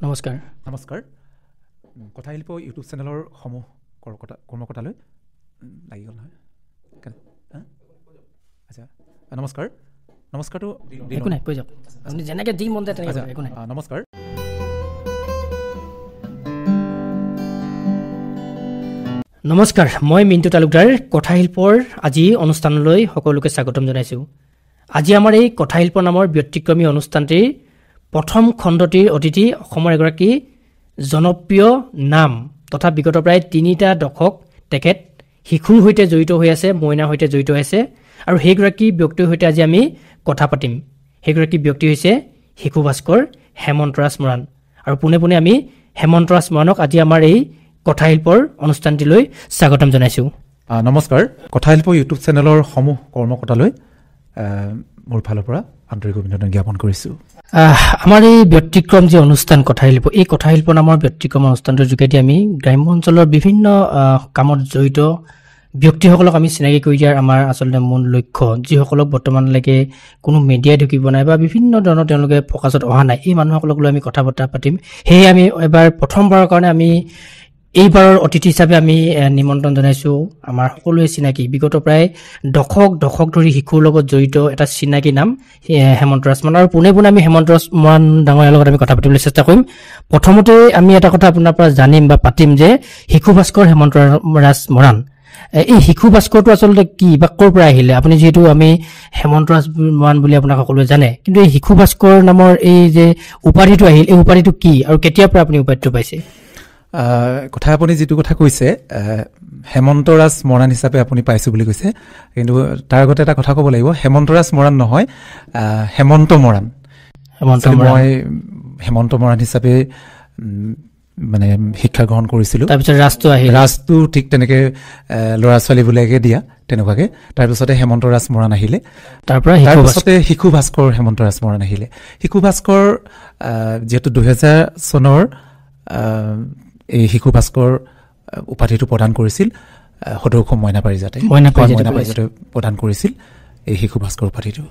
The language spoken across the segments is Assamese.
নমস্কাৰ নমস্কাৰ কথাশিল্প ইউটিউব চেনেলৰ সমূহ কৰ্মকৰ্তালৈ লাগি গ'ল নহয় আচ্ছা নমস্কাৰ নমস্কাৰটো একো নাই কৈ যাওক আপুনি যেনেকৈ দি মন যায় তেনেকৈ একো নাই নমস্কাৰ নমস্কাৰ মই মিণ্টু তালুকদাৰ কথাশিল্পৰ আজি অনুষ্ঠানলৈ সকলোকে স্বাগতম জনাইছোঁ আজি আমাৰ এই কথাশিল্প নামৰ ব্যতিক্ৰমী অনুষ্ঠানটিৰ প্ৰথম খণ্ডটিৰ অতিথি অসমৰ এগৰাকী জনপ্ৰিয় নাম তথা বিগত প্ৰায় ৩টা দশক তেখেত শিশুৰ সৈতে জড়িত হৈ আছে মইনাৰ সৈতে জড়িত হৈ আছে আৰু সেইগৰাকী ব্যক্তিৰ সৈতে আজি আমি কথা পাতিম সেইগৰাকী ব্যক্তি হৈছে শিশু ভাস্কৰ হেমন্তৰাজ মৰাণ আৰু পোনে পোনে আমি হেমন্তৰাজ মৰাণক আজি আমাৰ এই কথাশিল্পৰ অনুষ্ঠানটিলৈ স্বাগতম জনাইছোঁ নমস্কাৰ কথাশিল্প ইউটিউব চেনেলৰ সমূহ কৰ্মকৰ্তালৈ মোৰ ফালৰ পৰা আন্তৰিক অভিনন্দন জ্ঞাপন কৰিছোঁ আমাৰ এই ব্যতিক্ৰম যে অনুষ্ঠান কথাশিল্প এই কথাশিল্প নামৰ ব্যতিক্ৰম অনুষ্ঠানটোৰ যোগেদি আমি গ্ৰাম্য অঞ্চলৰ বিভিন্ন কামত জড়িত ব্যক্তিসকলক আমি চিনাকি কৰি দিয়াৰ আমাৰ আচলতে মূল লক্ষ্য যিসকলক বৰ্তমানলৈকে কোনো মিডিয়াই ঢুকিব নাই বা বিভিন্ন ধৰণৰ তেওঁলোকে ফকাছত অহা নাই এই মানুহসকলক লৈ আমি কথা বতৰা পাতিম সেয়ে আমি এবাৰ প্ৰথমবাৰৰ কাৰণে আমি এইবাৰৰ অতিথি হিচাপে আমি নিমন্ত্ৰণ জনাইছোঁ আমাৰ সকলোৱে চিনাকি বিগত প্ৰায় দশক ধৰি শিশুৰ লগত জড়িত এটা চিনাকি নাম হেমন্তৰাজ মৰাণ আৰু পোনে পোনে আমি হেমন্তৰাজ মৰাণ ডাঙৰীয়াৰ লগত আমি কথা পাতিবলৈ চেষ্টা কৰিম প্ৰথমতে আমি এটা কথা আপোনাৰ পৰা জানিম বা পাতিম যে শিশু ভাস্কৰ হেমন্তৰাজ মৰাণ এই শিশু ভাস্কৰটো আচলতে কি বা ক'ৰ পৰা আহিলে আপুনি যিহেতু আমি হেমন্তৰাজ মৰাণ বুলি আপোনাক সকলোৱে জানে কিন্তু এই শিশু ভাস্কৰ নামৰ এই যে উপাধিটো আহিল এই উপাধিটো কি আৰু কেতিয়াৰ পৰা আপুনি উপাধিটো পাইছে কথা আপুনি যিটো কথা কৈছে হেমন্তৰাজ মৰাণ হিচাপে আপুনি পাইছোঁ বুলি কৈছে কিন্তু তাৰ আগতে এটা কথা ক'ব লাগিব হেমন্তৰাজ মৰাণ নহয় হেমন্ত মৰাণ মই হেমন্ত মৰাণ হিচাপে মানে শিক্ষা গ্ৰহণ কৰিছিলোঁ তাৰপিছত ৰাজটো ঠিক তেনেকৈ ল'ৰা ছোৱালীবিলাকে দিয়া তেনেকুৱাকৈ তাৰপিছতে হেমন্তৰাজ মৰাণ আহিলে তাৰপিছতে শিশু ভাস্কৰ হেমন্তৰাজ মৰাণ আহিলে শিশু ভাস্কৰ যিহেতু 2000 চনৰ এই শিশু ভাস্কৰ উপাধিটো প্ৰদান কৰিছিল সদৌ অসম মইনা পাৰিজাতে প্ৰদান কৰিছিল এই শিশু ভাস্কৰ উপাধিটো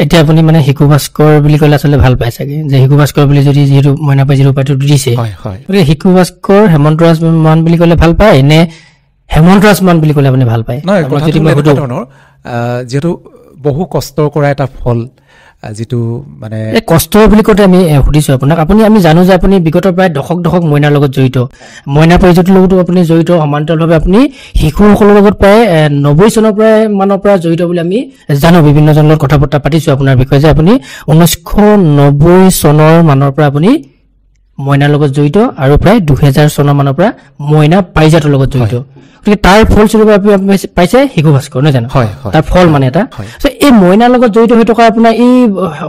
এতিয়া আপুনি মানে শিশু ভাস্কৰ বুলি ক'লে আচলতে ভাল পাই চাগে যে শিশু ভাস্কৰ বুলি যদি যিহেতু মইনা পাৰিজাতৰ উপাধিটো দিছে শিশু ভাস্কৰ হেমন্তৰাজ মৰাণ বুলি ক'লে ভাল পায় নে হেমন্তৰাজ মৰাণ বুলি ক'লে আপুনি ভাল পায় যিহেতু বহু কষ্ট কৰা এটা ফল যিটো মানে কষ্ট বুলি কওঁতে আমি সুধিছোঁ আপোনাক আমি জানো যে আপুনি বিগত প্ৰায় দশক মইনাৰ লগত জড়িত মইনা পাৰিজাতৰ লগতো আপুনি জড়িত সমান্তৰালভাৱে আপুনি শিশুসকলৰ লগত প্ৰায় 90 চনৰ মানৰ পৰা জড়িত বুলি আমি জানো বিভিন্নজনৰ লগত কথা বতৰা পাতিছোঁ আপোনাৰ বিষয়ে যে আপুনি 1990 চনৰ মানৰ পৰা আপুনি মইনাৰ লগত জড়িত আৰু প্ৰায় 2000 চনৰ মানৰ পৰা মইনা পাৰিজাতৰ লগত জড়িত গতিকে তাৰ ফলস্বৰূপে আপুনি পাইছে শিশু ভাস্কৰ নহয় জানো তাৰ ফল মানে এটা এই মইনাৰ লগত জড়িত হৈ থকা আপোনাৰ এই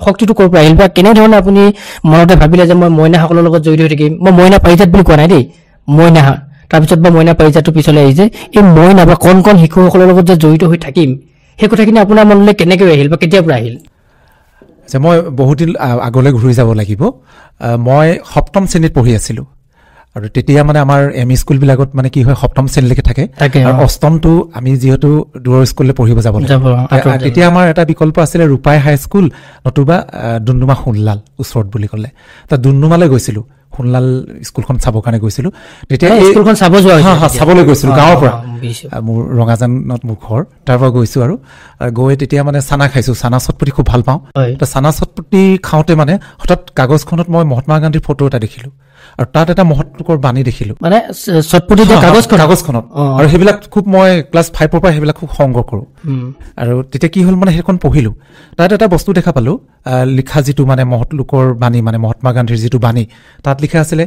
শক্তিটো ক'ৰ পৰা আহিল বা কেনেধৰণে আপুনি মনতে ভাবিলে যে মই মইনাসকলৰ লগত জড়িত হৈ থাকিম মই মইনা পাৰিজাত বুলি কোৱা নাই দেই মইনা তাৰপিছত বা মইনা পাৰিজাতটো পিছলৈ আহিছে এই মইনা বা কণ শিশুসকলৰ লগত যে জড়িত হৈ থাকিম সেই কথাখিনি আপোনাৰ মনলৈ কেনেকৈ আহিল বা কেতিয়াৰ পৰা আহিল যে মই বহুত দিন আগলৈ ঘূৰি যাব লাগিব মই সপ্তম শ্ৰেণীত পঢ়ি আছিলোঁ আৰু তেতিয়া মানে আমাৰ স্কুলবিলাকত মানে কি হয় সপ্তম শ্ৰেণীলৈকে থাকে আৰু অষ্টমটো আমি যিহেতু দূৰৰ স্কুললৈ পঢ়িব যাব লাগে তেতিয়া আমাৰ এটা বিকল্প আছিলে ৰূপাই হাইস্কুল নতুবা ডুমডুমা সোণলাল ওচৰত বুলি ক'লে তাত ডুমডুমালৈ গৈছিলোঁ সোণলাল স্কুলখন চাবৰ কাৰণে গৈছিলোঁ তেতিয়া স্কুলখন চাবলৈ গৈছিলোঁ গাঁৱৰ পৰা মোৰ ৰঙাজানত মোৰ ঘৰ তাৰ পৰা গৈছোঁ আৰু গৈ তেতিয়া মানে চানা খাইছোঁ চানা চটপটি খুব ভাল পাওঁ চানা চটপটি খাওঁতে মানে হঠাৎ কাগজখনত মই মহাত্মা গান্ধীৰ ফটো এটা দেখিলোঁ আৰু তাত এটা মহৎলোকৰ বাণী দেখিলোঁ মানে চটপটি কাগজখনত আৰু সেইবিলাক খুব মই ক্লাছ 5ৰ পৰা সেইবিলাক খুব সংগ্ৰহ কৰোঁ আৰু তেতিয়া কি হ'ল মানে সেইখন পঢ়িলোঁ তাত এটা বস্তু দেখা পালোঁ লিখা যিটো মানে মহৎলোকৰ বাণী মানে মহাত্মা গান্ধীৰ যিটো বাণী তাত লিখা আছিলে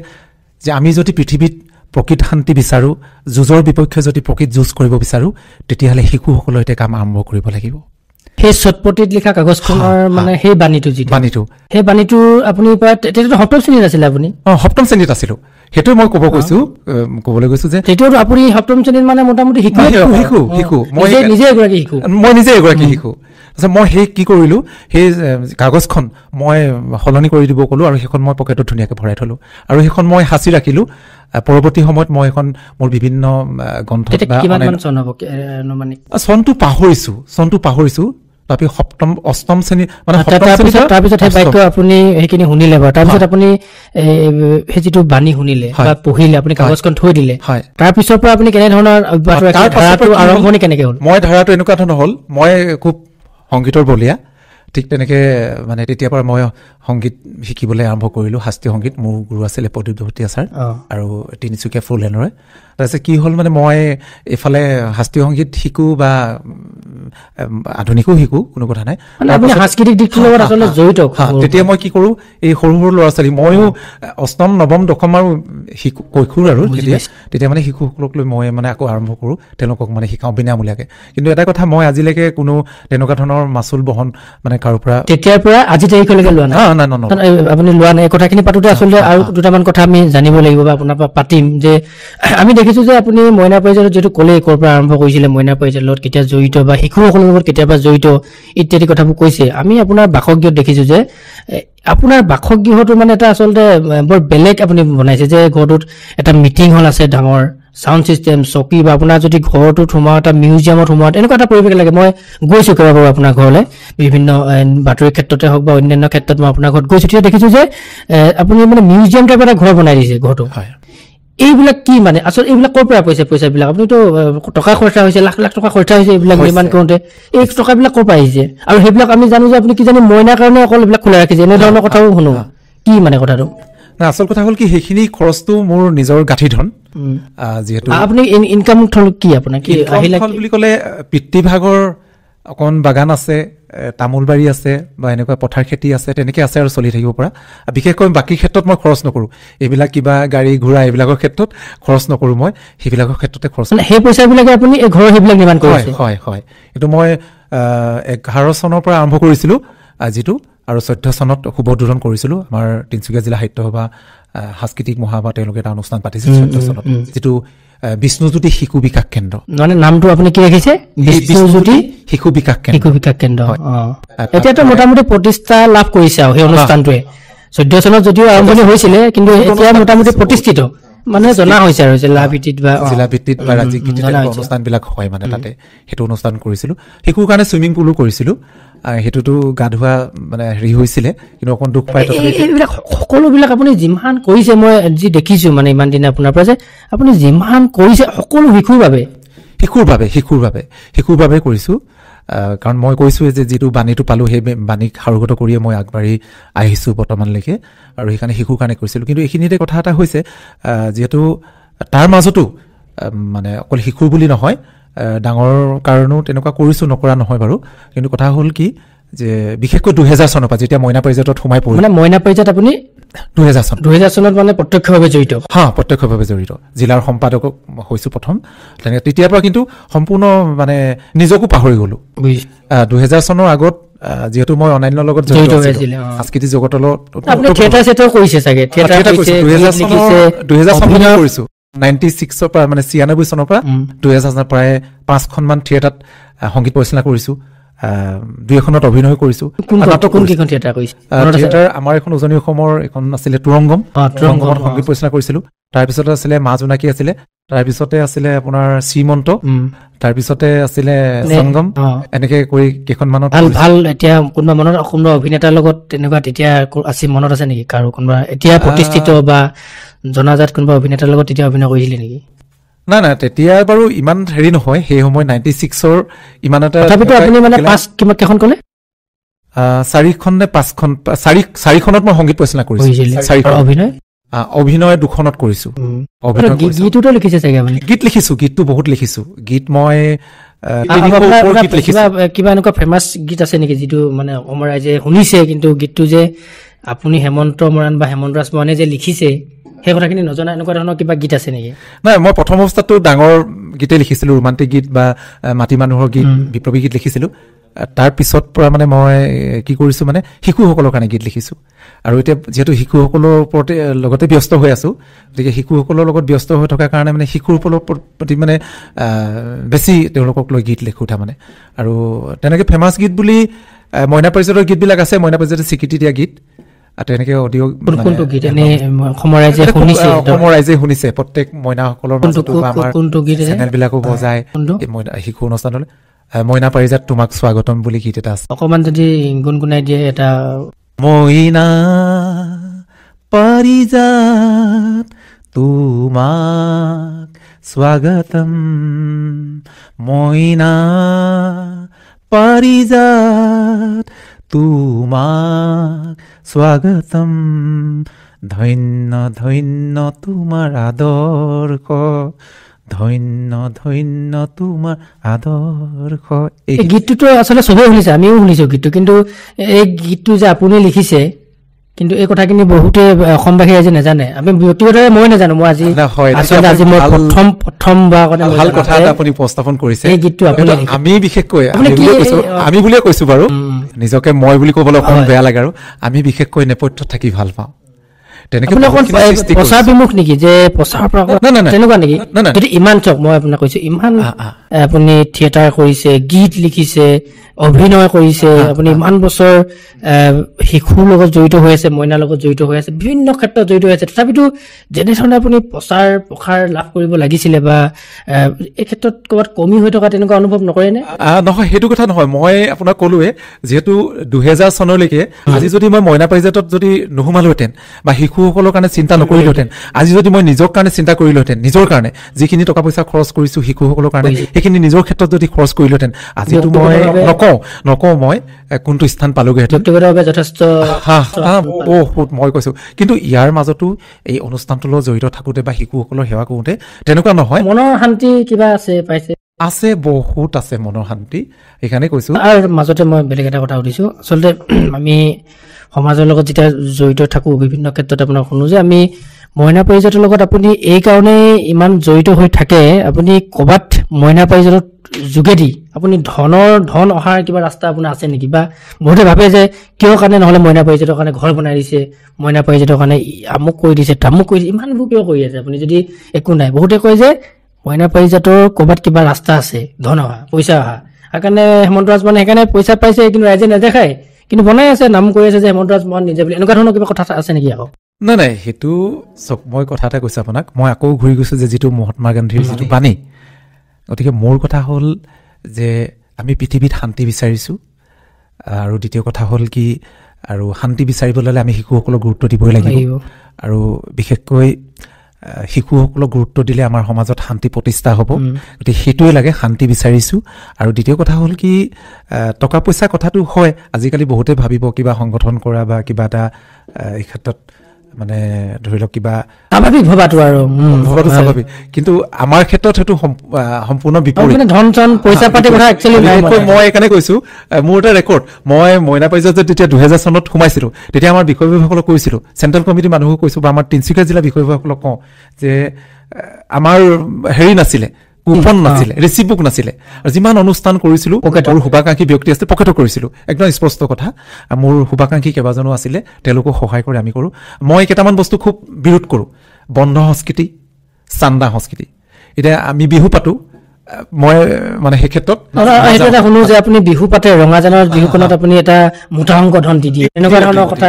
যে আমি যদি পৃথিৱীত প্ৰকৃত শান্তি বিচাৰোঁ যুঁজৰ বিপক্ষে যদি প্ৰকৃত যুঁজ কৰিব বিচাৰোঁ তেতিয়াহ'লে শিশুসকলৰ সৈতে কাম আৰম্ভ কৰিব লাগিব সেই চটপটিত লিখা কাগজখনৰ মানে সেই বাণীটো সেই বাণীটো আপুনি তেতিয়াতো সপ্তম শ্ৰেণীত আছিলে আপুনি সপ্তম শ্ৰেণীত আছিলোঁ সেইটোৱে মই ক'বলৈ গৈছোঁ যে তেতিয়াতো আপুনি সপ্তম শ্ৰেণীত মানে মোটামুটি শিশু মই নিজে এগৰাকী শিশু তাৰপিছত মই সেই কি কৰিলোঁ সেই কাগজখন মই সলনি কৰি দিব ক'লোঁ আৰু সেইখন মই পকেটত ধুনীয়াকৈ ভৰাই থলোঁ আৰু সেইখন মই সাঁচি ৰাখিলোঁ পৰৱৰ্তী সময়ত মই এখন মোৰ বিভিন্ন গ্ৰন্থ চনটো পাহৰিছোঁ তথাপি অষ্টম শ্ৰেণী মানে তাৰপিছত সেই বাক্য আপুনি সেইখিনি শুনিলে বাৰু তাৰপিছত আপুনি সেই যিটো বাণী শুনিলে বা পঢ়িলে আপুনি কাগজখন থৈ দিলে তাৰপিছৰ পৰা আপুনি কেনেধৰণৰ আৰম্ভণি কেনেকে হ'ল? মই ধাৰাটো এনেকুৱা ধৰণৰ হ'ল, মই খুব সংগীতৰ বলীয়া, ঠিক তেনেকে মানে তেতিয়াৰ পৰা মই সংগীত শিকিবলৈ আৰম্ভ কৰিলোঁ। শাস্ত্ৰীয় সংগীত মোৰ গুৰু আছিলে প্ৰদীপ দহতীয়া ছাৰ আৰু তিনিচুকীয়া ফুলহেনৰে। তাৰপিছত কি হ'ল মানে মই এইফালে শাস্ত্ৰীয় সংগীত শিকো বা আধুনিকো শিকো, কোনো কথা নাই। সাংস্কৃতিক দিশটোৰ লগত আচলতে জড়িত। তেতিয়া মই কি কৰোঁ, এই সৰু সৰু ল'ৰা ছোৱালী, ময়ো অষ্টম নৱম দশম আৰু কৈশোৰ আৰু তেতিয়া মানে শিশুসকলক লৈ মই মানে আকৌ আৰম্ভ কৰোঁ, তেওঁলোকক মানে শিকাওঁ বিনামূলীয়াকৈ। কিন্তু এটা কথা, মই আজিলৈকে কোনো তেনেকুৱা ধৰণৰ মাচুল বহন মানে কাৰোৰ পৰা তেতিয়াৰ পৰা আজি তাৰিখলৈকে লোৱা নাই। আপুনি লোৱা নাই। এই কথাখিনি পাতোতে আচলতে আৰু দুটামান কথা আমি জানিব লাগিব বা আপোনাৰ পৰা পাতিম। যে আমি দেখিছো যে আপুনি মইনা পাৰিজাতত যিটো ক'লে ক'ৰ পৰা আৰম্ভ কৰিছিলে, মইনা পাৰিজাতৰ লগত কেতিয়া জড়িত বা শিশুসকলৰ লগত কেতিয়াবা জড়িত ইত্যাদি কথাবোৰ কৈছে। আমি আপোনাৰ বাসগৃহত দেখিছো যে আপোনাৰ বাসগৃহটো মানে এটা আচলতে বৰ বেলেগ আপুনি বনাইছে, যে ঘৰটোত এটা মিটিং হল আছে ডাঙৰ, সাউণ্ড চিষ্টেম, চকী, বা আপোনাৰ যদি ঘৰটোত সোমোৱা এটা মিউজিয়ামত সোমোৱা এনেকুৱা এটা পৰিৱেশ লাগে। মই গৈছো কেইবাবাৰো আপোনাৰ ঘৰলৈ, বিভিন্ন বাতৰি ক্ষেত্ৰতে হওক বা অন্যান্য ক্ষেত্ৰত মই আপোনাৰ ঘৰত গৈছো, তেতিয়া দেখিছো যে আপুনি মানে মিউজিয়াম টাইপ এটা ঘৰ বনাই দিছে ঘৰটো। এইবিলাক কি মানে আচলতে এইবিলাক ক'ৰ পৰা পইচাবিলাক? আপুনিতো টকা খৰচা হৈছে, লাখ লাখ টকা খৰচা হৈছে এইবিলাক নিৰ্মাণ কৰোঁতে, এই টকাবিলাক ক'ৰ পৰা আহিছে? আৰু সেইবিলাক আমি জানো যে আপুনি কি জানি মইনাৰ কাৰণে অকল এইবিলাক খোলা ৰাখিছে, এনেধৰণৰ কথাও শুনো। কি মানে কথাটো? আচল কথা হ'ল কি, সেইখিনি খৰচটো মোৰ নিজৰ গাঁঠি ধন। যিহেতু আপুনি ইনকাম কি আপোনাৰ কি বুলি ক'লে, পিতৃভাগৰ অকণ বাগান আছে, তামোল বাৰী আছে বা এনেকুৱা পথাৰ খেতি আছে, তেনেকৈ আছে আৰু চলি থাকিব পৰা। বিশেষকৈ বাকী ক্ষেত্ৰত মই খৰচ নকৰোঁ, এইবিলাক কিবা গাড়ী ঘোঁৰা এইবিলাকৰ ক্ষেত্ৰত খৰচ নকৰোঁ মই, সেইবিলাকৰ ক্ষেত্ৰতে খৰচ। সেই পইচাবিলাকে আপুনি এই ঘৰৰ সেইবিলাক নিৰ্মাণ কৰিছে? হয় হয়, এইটো মই 11 চনৰ পৰা আৰম্ভ কৰিছিলোঁ যিটো, আৰু 14 চনত শুভোদ্বোধন কৰিছিলোঁ। আমাৰ তিনিচুকীয়া জিলা সাহিত্য সভা সাংস্কৃতিক মহাসভা তেওঁলোকে এটা অনুষ্ঠান পাতিছিল 14 চনত, যিটো বিষ্ণুজ্যোতি শিশু বিকাশ কেন্দ্ৰ। মানে নামটো আপুনি কি ৰাখিছে? বিষ্ণুজ্যোতি শিশু বিকাশ কেন্দ্ৰ। এতিয়াতো মোটামুটি প্ৰতিষ্ঠা লাভ কৰিছে আৰু সেই অনুষ্ঠানটোৱে। 14 চনত যদিও আৰম্ভণি হৈছিলে, কিন্তু এতিয়া মোটামুটি প্ৰতিষ্ঠিত মানে জনা হৈছে আৰু জিলা ভিত্তিত বা ৰাজ্যিক ভিত্তিত অনুষ্ঠানবিলাক হয় মানে তাতে। সেইটো অনুষ্ঠান কৰিছিলোঁ। শিশুৰ কাৰণে চুইমিং পুলো কৰিছিলোঁ, সেইটোতো গা ধোৱা মানে হেৰি হৈছিলে, কিন্তু অকণ দুখ পাই। এইবিলাক সকলোবিলাক আপুনি যিমান কৰিছে, মই যি দেখিছো মানে ইমান দিনে আপোনাৰ পৰা, যে আপুনি যিমান কৰিছে সকলো শিশুৰ বাবে কৰিছোঁ। কাৰণ মই কৈছোঁ যে যিটো বাণীটো পালোঁ, সেই বাণীক সাৰোগত কৰিয়ে মই আগবাঢ়ি আহিছোঁ বৰ্তমানলৈকে, আৰু সেইকাৰণে শিশুৰ কাৰণে কৰিছিলোঁ। কিন্তু এইখিনিতে কথা এটা হৈছে, যিহেতু তাৰ মাজতো মানে অকল শিশুৰ বুলি নহয়, ডাঙৰ কাৰণেও তেনেকুৱা কৰিছোঁ, নকৰা নহয় বাৰু। কিন্তু কথা হ'ল কি, যে বিশেষকৈ 2000 চনৰ পৰা যেতিয়া মইনা পাৰিজাতত সোমাই পৰিল, মানে মইনা পাৰিজাত আপুনি 2000 চনত মানে প্ৰত্যক্ষভাৱে জড়িত? প্ৰত্যক্ষভাৱে জড়িত। জিলাৰ সম্পাদক হৈছোঁ প্ৰথম, তেনেকৈ তেতিয়াৰ পৰা কিন্তু সম্পূৰ্ণ মানে নিজকো পাহৰি গ'লোঁ। 2000 চনৰ আগত যিহেতু মই অন্যান্যৰ লগত জড়িত আছিলোঁ, সাংস্কৃতিক জগতৰ লগত। 2000 চনত কৰিছোঁ, 96 পৰা মানে 96 চনৰ পৰা 2000 চনৰ প্ৰায় 5খনমান থিয়েটাৰত সংগীত পৰিচালনা কৰিছোঁ, 2এখনত অভিনয় কৰিছোঁ। থিয়েটাৰ আমাৰ এখন উজনি অসমৰ এখন আছিলে তুৰংগম, তুৰংগমত সংগীত পৰিচালনা কৰিছিলোঁ। তাৰপিছতে আছিলে মা জোনাকী আছিলে, তাৰপিছতে আছিলে আপোনাৰ শ্ৰীমন্ত, তাৰপিছতে আছিলে সংগম, এনেকে কৰি কেইখনমানত ভাল। এতিয়া কোনোবা অভিনেতাৰ লগত তেনেকুৱা তেতিয়া মনত আছে নেকি কাৰো? কোনোবা এতিয়া প্ৰতিষ্ঠিত বা জনাজাত কোনোবা অভিনেতাৰ লগত তেতিয়া অভিনয় কৰিছিলে নেকি? নাই, তেতিয়া বাৰু ইমান হেৰি নহয়, সেই সময় 96ৰ ইমান এটা। তথাপিতো আপুনি মানে কেইখন ক'লে? 4খন নে 5খন, 4খনত মই সংগীত পৰিচালনা কৰিছোঁ। অভিনয় 2খনত কৰিছোঁ। গীতটো লিখিছে চাগে আপুনি? গীত লিখিছোঁ, গীতটো বহুত লিখিছোঁ। গীত মই কিবা এনেকুৱা ফেমাছ গীত আছে নেকি যিটো মানে অসমৰ ৰাইজে শুনিছে, কিন্তু গীতটো যে আপুনি হেমন্ত মৰাণ বা হেমন্ত ৰাজ মৰাণে যে লিখিছে, সেই কথাখিনি নজনা এনেকুৱা ধৰণৰ কিবা গীত আছে নেকি? নাই, মই প্ৰথম অৱস্থাততো ডাঙৰ গীতে লিখিছিলোঁ, ৰোমান্টিক গীত বা মাটি মানুহৰ গীত, বিপ্লৱী গীত লিখিছিলোঁ। তাৰ পিছত পৰা মানে মই কি কৰিছোঁ, মানে শিশুসকলৰ কাৰণে গীত লিখিছোঁ। আৰু এতিয়া যিহেতু শিশুসকলৰ ওপৰতে লগতে ব্যস্ত হৈ আছোঁ, গতিকে শিশুসকলৰ লগত ব্যস্ত হৈ থকাৰ কাৰণে মানে শিশুসকলৰ প্ৰতি মানে বেছি তেওঁলোকক লৈ গীত লিখোঁ তাৰমানে। আৰু তেনেকৈ ফেমাছ গীত বুলি মইনা পাৰিজাতৰ গীতবিলাক আছে, মইনা পাৰিজাতে স্বীকৃতি দিয়া গীত। তেনেকে অডিঅ' অসমৰ ৰাইজে শুনিছে, প্ৰত্যেক মইনাসকলৰ মাজতো চেনেলবিলাকো বজায় শিশু অনুষ্ঠানলৈ। মইনা পাৰিজাত তোমাক স্বাগতম বুলি গীত এটা আছে অকমান যদি গুণগুণাই দিয়ে এটা মইনা পাৰিজাত তোমাক স্বাগতম মইনা পাৰিজাত তোমাক স্বাগতম ধন্য ধন্য তোমাৰ আদৰ্শ ধন্য ধন্য তোমাৰ আদৰ্শ এই গীতটোতো আচলতে চবেই শুনিছে আমিও শুনিছো গীতটো কিন্তু এই গীতটো যে আপুনি লিখিছে কিন্তু এই কথাখিনি বহুতে অসমবাসী আজি নাজানে আমি ব্যক্তিগতভাৱে মই নাজানো মই আজি আচলতে আজি মই প্ৰথমবাৰ ভাল কথা এটা আপুনি উপস্থাপন কৰিছে এই গীতটো আমি বিশেষকৈ আমি বুলিয়ে কৈছো বাৰু নিজকে মই বুলি ক'বলৈ অকণ বেয়া লাগে আৰু আমি বিশেষকৈ নেপথ্যত থাকি ভাল পাওঁ প্ৰচাৰ বিমুখ নেকি যে প্ৰচাৰ তেনেকুৱা নেকি যদি ইমান চক মই আপোনাক কৈছো ইমান আপুনি থিয়েটাৰ কৰিছে গীত লিখিছে অভিনয় কৰিছে আপুনি ইমান বছৰ শিশুৰ লগত জড়িত হৈ আছে মইনাৰ লগত জড়িত হৈ আছে বিভিন্ন ক্ষেত্ৰত জড়িত হৈ আছে তথাপিতো যেনেধৰণে আপুনি প্ৰচাৰ প্ৰসাৰ লাভ কৰিব লাগিছিলে বা এই ক্ষেত্ৰত ক'ৰবাত কমি হৈ থকা তেনেকুৱা অনুভৱ নকৰেনে নহয় সেইটো কথা নহয় মই আপোনাক ক'লোৱে যিহেতু 2000 চনলৈকে আজি যদি মই মইনা পাৰিজাতত যদি নোসোমালোহেঁতেন বা শিশুসকলৰ কাৰণে চিন্তা নকৰিলোহেঁতেন আজি যদি মই নিজৰ কাৰণে চিন্তা কৰিলোহেঁতেন নিজৰ কাৰণে যিখিনি টকা পইচা খৰচ কৰিছো শিশুসকলৰ কাৰণে সেইখিনি নিজৰ ক্ষেত্ৰত যদি খৰচ কৰিলোহেঁতেন আজিতো মই নকওঁ মই কোনটো স্থান পালোগৈহেঁতেন যথেষ্ট বহুত মই কৈছো কিন্তু ইয়াৰ মাজতো এই অনুষ্ঠানটোৰ লগত জড়িত থাকোঁতে বা শিশুসকলৰ সেৱা কৰোঁতে তেনেকুৱা নহয় মনৰ শান্তি কিবা আছে পাইছে আছে বহুত আছে মনৰ শান্তি সেইকাৰণে কৈছো আৰু মাজতে মই বেলেগ এটা কথা সুধিছো আচলতে আমি সমাজৰ লগত যেতিয়া জড়িত থাকো বিভিন্ন ক্ষেত্ৰত আপোনাক শুনো যে আমি মইনা পাৰিজাতৰ লগত আপুনি এই কাৰণে ইমান জড়িত হৈ থাকে আপুনি ক'ৰবাত মইনা পাৰিজাতৰ যোগেদি আপুনি ধন অহাৰ কিবা ৰাস্তা আপোনাৰ আছে নেকি বা বহুতে ভাবে যে কিয় কাৰণে নহ'লে মইনা পাৰিজাতৰ কাৰণে ঘৰ বনাই দিছে মইনা পাৰিজাতৰ কাৰণে আমুক কৰি দিছে তামুক কৰি দিছে ইমানবোৰ কিয় কৰি আছে আপুনি যদি একো নাই বহুতে কয় যে মইনা পাৰিজাতৰ ক'ৰবাত কিবা ৰাস্তা আছে ধন অহা পইচা অহা সেইকাৰণে হেমন্ত ৰাজ মানে সেইকাৰণে পইচা পাইছে কিন্তু ৰাইজে নেদেখায় কিন্তু বনাই আছে নাম কৰি আছে যে হেমন্ত ৰাজ মহন নিজে বুলি এনেকুৱা ধৰণৰ কিবা কথা আছে নেকি আকৌ নাই সেইটো চক মই কথা এটা কৈছো আপোনাক মই আকৌ ঘূৰি গৈছো যে যিটো মহাত্মা গান্ধীৰ যিটো বাণী গতিকে মোৰ কথা হ'ল যে আমি পৃথিৱীত শান্তি বিচাৰিছো আৰু দ্বিতীয় কথা হ'ল কি আৰু শান্তি বিচাৰিবলৈ হ'লে আমি শিশুসকলক গুৰুত্ব দিবই লাগিব আৰু বিশেষকৈ শিশুসকলক গুৰুত্ব দিলে আমাৰ সমাজত শান্তি প্ৰতিষ্ঠা হ'ব গতিকে সেইটোৱে লাগে শান্তি বিচাৰিছো আৰু দ্বিতীয় কথা হ'ল কি টকা পইচা কথাটো হয় আজিকালি বহুতে ভাবিব কিবা সংগঠন কৰা বা কিবা এটা এই ক্ষেত্ৰত মানে ধৰি লওক কিবা স্বাভাৱিক ভবাটো আৰু ভবাটো স্বাভাৱিক কিন্তু আমাৰ ক্ষেত্ৰত সেইটো সম্পূৰ্ণ বিপৰীত ধন চন পইচা পাতি কথা একচুৱেলি মই এইকাৰণে কৈছো মোৰ এটা ৰেকৰ্ড মই মইনা পাৰিজাতত যেতিয়া 2000 চনত সোমাইছিলো তেতিয়া আমাৰ বিষয়ববীয়াসকলক কৈছিলো চেণ্ট্ৰেল কমিটিৰ মানুহক কৈছো বা আমাৰ তিনিচুকীয়া জিলা বিষয়ববীয়াসকলক কওঁ যে আমাৰ হেৰি নাছিলে কুপন নাছিলে ৰিচিপ্ট বুক নাছিলে আৰু যিমান অনুষ্ঠান কৰিছিলো আৰু শুভাকাংক্ষী ব্যক্তি আছিল পকেটত কৰিছিলো একদম স্পষ্ট কথা মোৰ শুভাকাংক্ষী কেইবাজনো আছিলে তেওঁলোকক সহায় কৰি আমি কৰো মই কেইটামান বস্তু খুব বিৰোধ কৰো বন্ধ সংস্কৃতি চান্দা সংস্কৃতি এতিয়া আমি বিহু পাতো মই মানে সেই ক্ষেত্ৰত এটা শুনো যে আপুনি বিহু পাতে ৰঙাজানৰ বিহুখনত আপুনি এটা মোটা অংক ধন দি দিয়ে এনেকুৱা ধৰণৰ কথা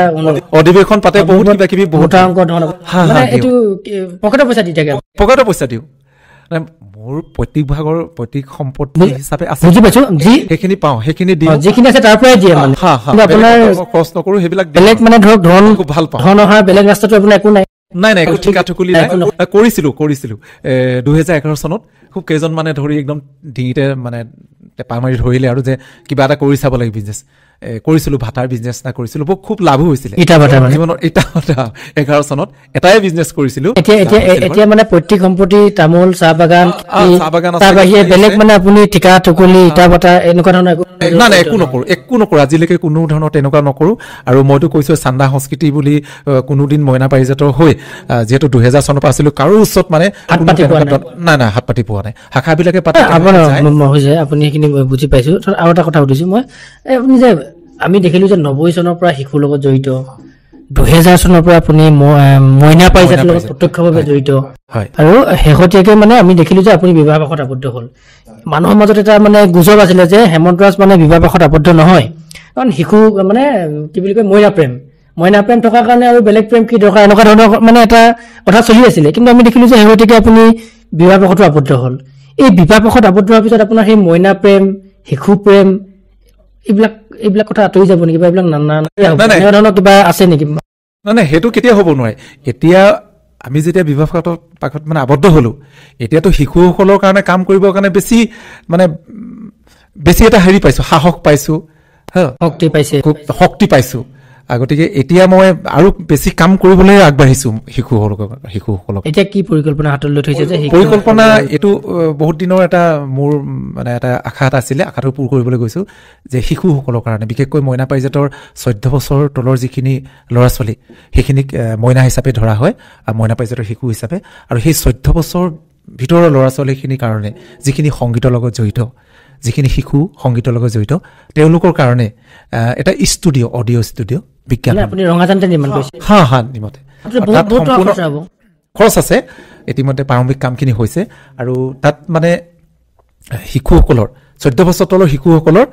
অধিৱেশন পাতে বহুত কিবা কিবি মোটা অংক ধন মানে এইটো পকেটৰ পইচা দি থাকে পকেটৰ পইচা দিওঁ মোৰ প্ৰত্যেক ভাগৰ প্ৰত্যেক সম্পত্তি হিচাপে আছে বুজি পাইছো সেইখিনি পাওঁ সেইখিনি দিওঁ যিখিনি আছে তাৰ পৰাই দিয়ে মানে আপোনাৰ খৰচ নকৰো সেইবিলাক বেলেগ মানে ধৰক ধন খুব ভাল পাওঁ ধন অহাৰ বেলেগ ৰাস্তাটো আপোনাৰ একো নাই নাই একো ঠিকা ঠুকুলি নাই কৰিছিলো 2011 চনত খুব কেইজন মানে ধৰি একদম ডিঙিতে মানে টেপা মাৰি ধৰিলে আৰু যে কিবা এটা কৰি চাব লাগে বিজনেছ কৰিছিলো ভাটাৰ বিজনেছ এটা কৰিছিলো খুব লাভো হৈছিলে জীৱনৰ ইটা ভাটা 11 চনত এটাই বিজনেছ কৰিছিলো এতিয়া মানে প্ৰত্যেক সম্পত্তি তামোল চাহ বাগান তাৰ বাহিৰে বেলেগ মানে আপুনি ঠিকা ঠুকুলি ইটা ভাটা এনেকুৱা ধৰণৰ নাই একো নকৰো আজিলৈকে কোনো ধৰণৰ তেনেকুৱা নকৰো আৰু মইতো কৈছো চান্দা সংস্কৃতি বুলি কোনোদিন মইনা পাৰিজাতৰ হৈ যিহেতু 2000 চনৰ পৰা আছিলো কাৰো ওচৰত মানে নাই হাত পাতি পোৱা নাই শাখাবিলাকে পাতে হৈ যায় আপুনি সেইখিনি বুজি পাইছো আৰু এটা কথা সুধিছো মই আপুনি যে আমি দেখিলো যে 90 চনৰ পৰা শিশুৰ লগত জড়িত 2000 চনৰ পৰা আপুনি মইনা পাৰিজাতৰ লগত প্ৰত্যক্ষভাৱে জড়িত আৰু শেহতীয়াকৈ মানে আমি দেখিলো যে আপুনি বিবাহপাশত আবদ্ধ হ'ল মানুহৰ মাজত এটা মানে গুজব আছিলে যে হেমন্ত ৰাজ মানে বিবাহপাশত আবদ্ধ নহয় কাৰণ শিশু মানে কি বুলি কয় মইনা প্ৰেম থকাৰ কাৰণে আৰু বেলেগ প্ৰেম কি দৰকাৰ এনেকুৱা ধৰণৰ মানে এটা কথা চলি আছিলে কিন্তু আমি দেখিলো যে শেহতীয়াকৈ আপুনি বিবাহপাশতো আবদ্ধ হ'ল এই বিবাহপাশত আবদ্ধ হোৱাৰ পিছত আপোনাৰ সেই মইনা প্ৰেম শিশু প্ৰেম এইবিলাক কথা আঁতৰি যাব নেকি বা এইবিলাক ধৰণৰ কিবা আছে নেকি? নাই সেইটো কেতিয়া হ'ব নোৱাৰে। এতিয়া আমি যেতিয়া বিবাহপাশত মানে আবদ্ধ হলো, এতিয়াতো শিশুসকলৰ কাৰণে কাম কৰিবৰ কাৰণে বেছি এটা হেৰি পাইছো, সাহস পাইছো, শক্তি পাইছো। গতিকে এতিয়া মই আৰু বেছি কাম কৰিবলৈ আগবাঢ়িছো শিশুসকলক। এতিয়া কি পৰিকল্পনা হাতত লৈ থৈছে? যে পৰিকল্পনা এইটো বহুত দিনৰ এটা মোৰ মানে এটা আশা এটা আছিলে, আশাটো পূৰ কৰিবলৈ গৈছো যে শিশুসকলৰ কাৰণে, বিশেষকৈ মইনা পাৰিজাতৰ 14 বছৰ তলৰ যিখিনি ল'ৰা ছোৱালী সেইখিনিক মইনা হিচাপে ধৰা হয়, মইনা পাৰিজাতৰ শিশু হিচাপে। আৰু সেই 14 বছৰ ভিতৰৰ ল'ৰা ছোৱালীখিনিৰ কাৰণে যিখিনি সংগীতৰ লগত জড়িত, যিখিনি শিশু সংগীতৰ লগত জড়িত, তেওঁলোকৰ কাৰণে এটা ষ্টুডিঅ', অডিঅ' ষ্টুডিঅ' বিজ্ঞান খৰচ আছে। ইতিমধ্যে প্ৰাৰম্ভিক কামখিনি হৈছে আৰু তাত মানে শিশুসকলৰ 14 বছৰ তলৰ শিশুসকলৰ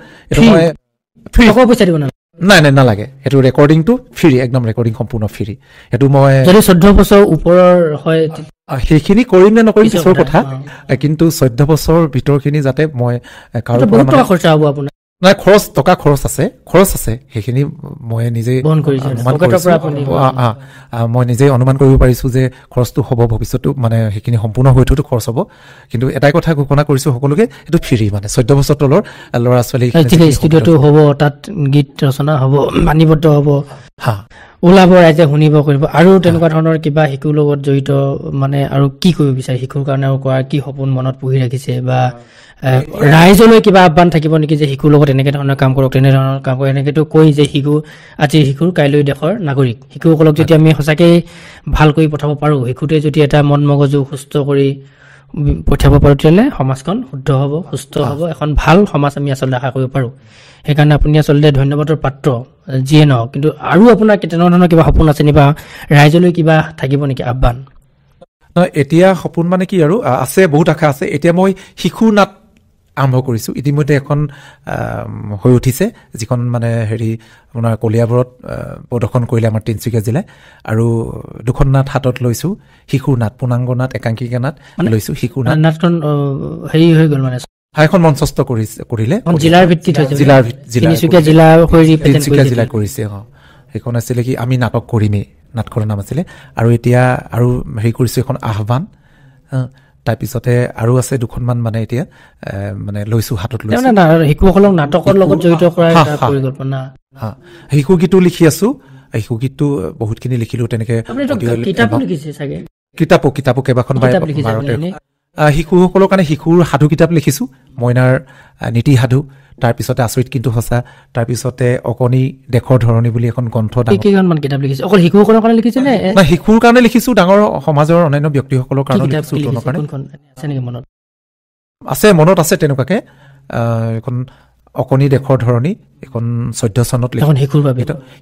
নাই নালাগে, সেইটো ৰেকৰ্ডিংটো ফ্ৰী, একদম ৰেকৰ্ডিং সম্পূৰ্ণ ফ্ৰী। সেইটো মই 14 বছৰ ওপৰৰ হয় সেইখিনি কৰিম নে নকৰিম পিছৰ কথা, কিন্তু 14 বছৰ ভিতৰখিনি যাতে মই কাৰো নাই খৰচ আছে সেইখিনি মই নিজেই অনুমান কৰিব পাৰিছো যে খৰচটো হ'ব ভৱিষ্যতো, মানে সেইখিনি সম্পূৰ্ণ হৈ থোৱাটো খৰচ হ'ব। কিন্তু এটাই কথা ঘোষণা কৰিছো সকলোকে, এইটো ফ্ৰী, মানে 14 বছৰ তলৰ ল'ৰা ছোৱালী ষ্টুডিঅ'টো হ'ব, তাত গীত ৰচনা হ'ব, বাণীবদ্ধ হ'ব, ওলাব, ৰাইজে শুনিব কৰিব। আৰু তেনেকুৱা ধৰণৰ কিবা শিশুৰ লগত জড়িত মানে আৰু কি কৰিব বিচাৰে শিশুৰ কাৰণে, আৰু কৰা কি সপোন মনত পুহি ৰাখিছে, বা ৰাইজলৈ কিবা আহ্বান থাকিব নেকি যে শিশুৰ লগত এনেকে ধৰণৰ কাম কৰক, তেনেধৰণৰ কাম কৰক? এনেকেতো কৈ যে আজিৰ শিশুৰ কাইলৈ দেশৰ নাগৰিক, শিশুসকলক যদি আমি সঁচাকৈ ভাল কৰি পঠাব পাৰোঁ, শিশুটোৱে যদি এটা মন মগজু সুস্থ কৰি পঠিয়াব পাৰোঁ, তেতিয়াহ'লে সমাজখন শুদ্ধ হ'ব, সুস্থ হ'ব, এখন ভাল সমাজ আমি আচলতে আশা কৰিব পাৰোঁ। সেইকাৰণে আপুনি আচলতে ধন্যবাদৰ পাত্ৰ যিয়ে নহওক। কিন্তু আৰু আপোনাৰ তেনেধৰণৰ কিবা সপোন আছে নি, বা ৰাইজলৈ কিবা থাকিব নেকি আহ্বান? এতিয়া সপোন মানে কি আৰু আছে, বহুত আশা আছে। এতিয়া মই শিশু নাট আৰম্ভ কৰিছোঁ, ইতিমধ্যে এখন হৈ উঠিছে, যিখন মানে আপোনাৰ কলিয়াবৰত প্ৰদৰ্শন কৰিলে আমাৰ তিনিচুকীয়া জিলাই। আৰু 2খন নাট হাতত লৈছোঁ, শিশুৰ নাট, পূৰ্ণাংগ নাট, একাংকিকা নাট লৈছোঁ। শিশুৰ নাটখন হৈ গ'ল মানে এখন মঞ্চস্থ কৰিলে, জিলাৰ ভিত্তিত তিনিচুকীয়া জিলাই কৰিছে। সেইখন আছিলে কি আমি নাটক কৰিমেই, নাটখনৰ নাম আছিলে। আৰু এতিয়া আৰু কৰিছোঁ এখন আহ্বান, তাৰপিছতে আৰু আছে 2খনমান মানে এতিয়া মানে লৈছোঁ, হাতত লৈছোঁ। শিশুসকলক নাটকৰ লগত জড়িত কৰা পৰিকল্পনা। শিশু গীতো লিখি আছোঁ, শিশু গীতটো বহুতখিনি লিখিলোঁ। তেনেকে কিতাপো কেইবাখন শিশুসকলৰ কাৰণে শিশুৰ সাধু কিতাপ লিখিছোঁ, মইনাৰ নীতি সাধু, তাৰপিছতে আচৰিত কিন্তু সঁচা, তাৰপিছতে অকণি দেশৰ ধৰণী বুলি এখন গ্ৰন্থ। কিতাপ লিখিছে অকল শিশুসকলৰ কাৰণে লিখিছে নে? শিশুৰ কাৰণে লিখিছোঁ, ডাঙৰ সমাজৰ অন্যান্য ব্যক্তিসকলৰ কাৰণে আছে, মনত আছে তেনেকুৱাকে। এখন অকণি দেশৰ ধৰণী, এখন 14 চনত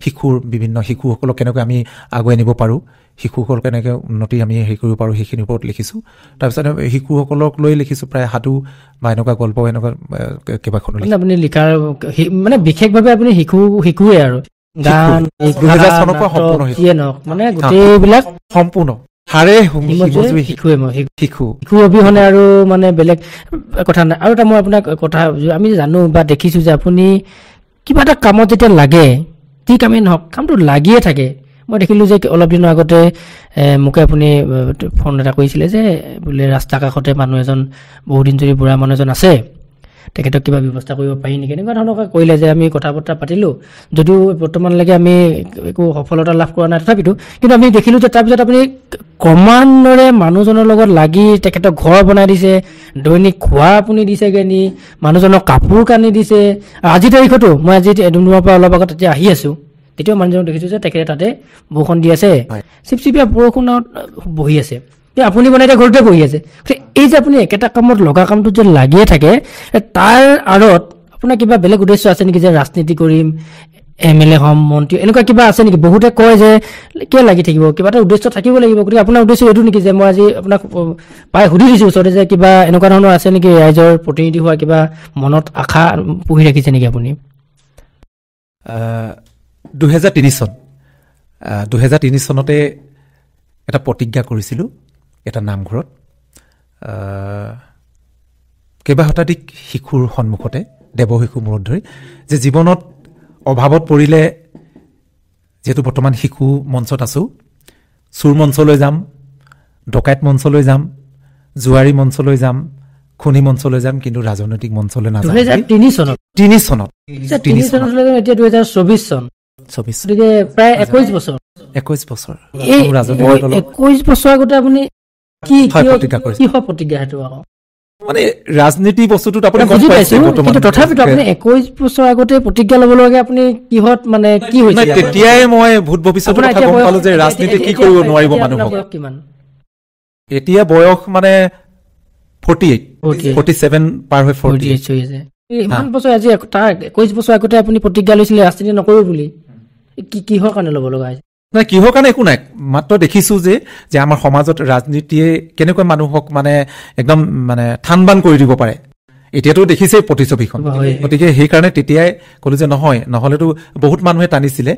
শিশুৰ বিভিন্ন শিশুসকলক কেনেকৈ আমি আগুৱাই নিব পাৰোঁ, শিশুসকল কেনেকৈ উন্নতি আমি কৰিব পাৰোঁ, সেইখিনিৰ ওপৰত লিখিছোঁ। তাৰপিছত শিশুসকলক লৈ লিখিছোঁ প্ৰায় সাধু বা এনেকুৱা গল্প, এনেকুৱা কেইবাখনো। আপুনি লিখাৰ মানে বিশেষভাৱে আপুনি শিশুৱে আৰু গান 2000 চনৰ পৰা সম্পূৰ্ণ মানে গোটেইবিলাক সম্পূৰ্ণ শিশু অবিহনে আৰু মানে বেলেগ কথা নাই। আৰু এটা মই আপোনাক কথা আমি জানো বা দেখিছোঁ যে আপুনি কিবা এটা কামত যেতিয়া লাগে, যি কামেই নহওক কামটো লাগিয়ে থাকে। মই দেখিলোঁ যে অলপ দিনৰ আগতে মোকে আপুনি ফোন এটা কৰিছিলে যে বোলে ৰাস্তা কাষতে মানুহ এজন বহুদিন যদি বুঢ়া মানুহ এজন আছে, তেখেতক কিবা ব্যৱস্থা কৰিব পাৰি নেকি, এনেকুৱা ধৰণৰ কৰিলে। যে আমি কথা বতৰা পাতিলোঁ, যদিও বৰ্তমানলৈকে আমি একো সফলতা লাভ কৰা নাই, তথাপিতো কিন্তু আমি দেখিলোঁ যে তাৰপিছত আপুনি ক্ৰমান্বয়ে মানুহজনৰ লগত লাগি তেখেতক ঘৰ বনাই দিছে, দৈনিক খোৱা আপুনি দিছেগৈ নি, মানুহজনক কাপোৰ কানি দিছে। আজিৰ তাৰিখতো মই আজি এদিনৰ পৰা অলপ আগত তেতিয়া আহি আছোঁ, তেতিয়াও মানুহজনক দেখিছোঁ যে তেখেতে তাতে বৰষুণ দি আছে, চিপচিপীয়া বৰষুণত বহি আছে। আপুনি মানে এতিয়া ঘৰতে বহি আছে। এই যে আপুনি একেটা কামত লগা কামটোত যে লাগিয়ে থাকে, তাৰ আঁৰত আপোনাৰ কিবা বেলেগ উদ্দেশ্য আছে নেকি? যে ৰাজনীতি কৰিম, MLA হ'ম, মন্ত্ৰী, এনেকুৱা কিবা আছে নেকি? বহুতে কয় যে কিয় লাগি থাকিব, কিবা এটা উদ্দেশ্য থাকিব লাগিব। গতিকে আপোনাৰ উদ্দেশ্য এইটো নেকি যে মই আজি আপোনাক প্ৰায় সুধি দিছোঁ ওচৰতে যে কিবা এনেকুৱা ধৰণৰ আছে নেকি, ৰাইজৰ প্ৰতিনিধি হোৱা কিবা মনত আশা পুহি ৰাখিছে নেকি আপুনি? 2003 চনতে এটা প্ৰতিজ্ঞা কৰিছিলোঁ এটা নামঘৰত, কেইবা শতাধিক শিশুৰ সন্মুখতে দেৱশিশু মূৰত ধৰি যে জীৱনত অভাৱত পৰিলে যেহেতু বৰ্তমান শিশু মঞ্চত আছোঁ চুৰ মঞ্চলৈ যাম ডকাইত মঞ্চলৈ যাম জুৱাৰী মঞ্চলৈ যাম খুনি মঞ্চলৈ যাম কিন্তু ৰাজনৈতিক মঞ্চলৈ নাযাম 2003 চনত 3 চনত এতিয়া 2024 চন 24 গতিকে প্ৰায় 21 বছৰ 21 বছৰ এই ৰাজনৈতিক দলত 21 বছৰ আগতে আপুনি কি প্ৰতিজ্ঞা কৰিছে কি প্ৰতিজ্ঞা হেতু আকৌ মানে ৰাজনীতি বস্তুটোত আপুনি বুজি পাইছে কিন্তু তথাপিতো আপুনি 21 বছৰ আগতে প্ৰতিজ্ঞা ল'ব লাগে আপুনি কিহত মানে কি হৈছে তেতিয়াই মই ভূত ভৱিষ্যতৰ কথা গম পালো যে ৰাজনীতি কি কৰিব নোৱাৰিব মানুহক কিমান এতিয়া বয়স মানে 47 পাৰ হৈ 48 হৈ আছে ইমান বছৰ আজি তাৰ 21 বছৰ আগতে আপুনি প্ৰতিজ্ঞা লৈছিলে ৰাজনীতি নকৰো বুলি কিহৰ কাৰণে ল'ব লগা হৈছে নাই কিহৰ কাৰণে একো নাই মাত্ৰ দেখিছোঁ যে আমাৰ সমাজত ৰাজনীতিয়ে কেনেকৈ মানুহক মানে একদম মানে থানবান কৰি দিব পাৰে এতিয়াতো দেখিছেই প্ৰতিছবিখন গতিকে সেইকাৰণে তেতিয়াই ক'লো যে নহয় নহ'লেতো বহুত মানুহে টানিছিলে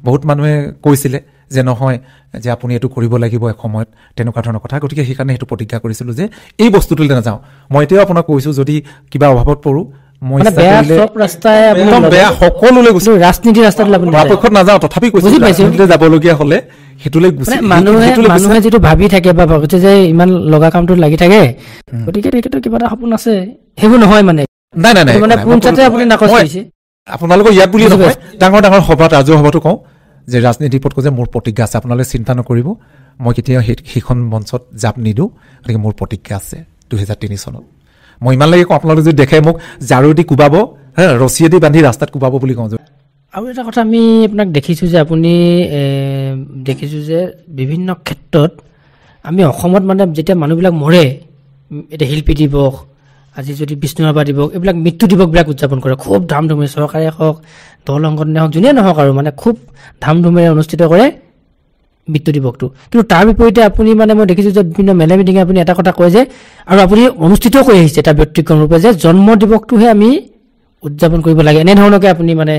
বহুত মানুহে কৈছিলে যে নহয় যে আপুনি এইটো কৰিব লাগিব এসময়ত তেনেকুৱা ধৰণৰ কথা গতিকে সেইকাৰণে সেইটো প্ৰতিজ্ঞা কৰিছিলোঁ যে এই বস্তুটোলৈ নাযাওঁ মই এতিয়াও আপোনাক কৈছোঁ যদি কিবা অভাৱত পৰোঁ মই বেয়া সকলোলৈ গৈছো ৰাজনীতি ৰাস্তাত পৰাপক্ষত নাযাওঁ তথাপি কৈছোঁ যাবলগীয়া হ'লে সেইটোলৈ মানুহে যিটো ভাবি থাকে বা ভাবিছে যে ইমান লগা কামটোত লাগি থাকে গতিকে তেখেতৰ কিবা এটা সপোন আছে সেইবোৰ নহয় মানে নাই মানে পোনচাতে আপুনি নাকচ কৰিছে আপোনালোকৰ ইয়াত বুলি নহয় ডাঙৰ ডাঙৰ সভাত ৰাজহুৱা সভাতো কওঁ যে ৰাজনীতিৰ ওপৰত যে মোৰ প্ৰতিজ্ঞা আছে আপোনালোকে চিন্তা নকৰিব মই কেতিয়াও সেইখন মঞ্চত জাপ নিদিওঁ গতিকে মোৰ প্ৰতিজ্ঞা আছে 2003 চনত মই ইমান লাগে কওঁ আপোনালোকে যদি দেখে মোক জাৰুদি কোবাব ৰছীয়েদি বান্ধি ৰাস্তাত কোবাব বুলি কওঁ আৰু এটা কথা আমি আপোনাক দেখিছোঁ যে আপুনি দেখিছোঁ যে বিভিন্ন ক্ষেত্ৰত আমি অসমত মানে যেতিয়া মানুহবিলাক মৰে এতিয়া শিল্পী দিৱস আজি যদি বিষ্ণুৰাভা দিৱস এইবিলাক মৃত্যু দিৱসবিলাক উদযাপন কৰে খুব ধামধুমেৰে চৰকাৰে হওক দল সংগঠনে হওক যোনে নহওক আৰু মানে খুব ধামধুমেৰে অনুষ্ঠিত কৰে মৃত্যু দিৱসটো কিন্তু তাৰ বিপৰীতে আপুনি মানে মই দেখিছোঁ যে বিভিন্ন মেলে মিটিঙে আপুনি এটা কথা কয় যে আৰু আপুনি অনুষ্ঠিত কৰি আহিছে এটা ব্যক্তিক্ৰম ৰূপে যে জন্ম দিৱসটোহে আমি উদযাপন কৰিব লাগে এনেধৰণকে আপুনি মানে